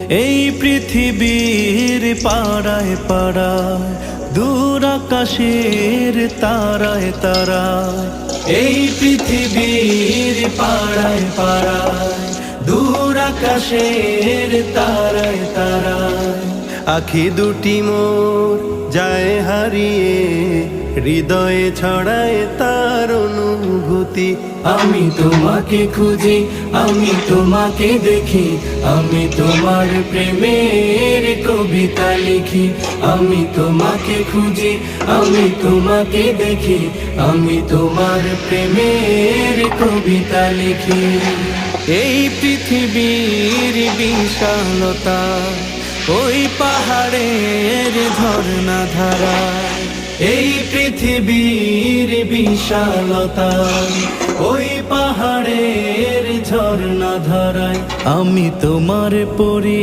এই পৃথিবীর পাড়ায় পাড়ায়, দূর আকাশের তারায় তারায়। এই পৃথিবীর পাড়ায় পাড়ায়, দূর আকাশের তারায় তারায়। আখি দুটি মোর যায় হারিয়ে, হৃদয়ে ছড়ায় তার অনুভূতি। আমি তোমাকে খুঁজি, আমি তোমাকে দেখি, আমি তোমার প্রেমের কবিতা লিখি। আমি তোমাকে খুঁজি, আমি তোমাকে দেখি, আমি তোমার প্রেমের কবিতা লিখি। এই পৃথিবীর বিশালতা, ওই পাহাড়ের ঝর্ণা ধারা। এই পৃথিবীর বিশালতা, ওই পাহাড়ের ঝর্ণা ধারায়। আমি তোমার পরি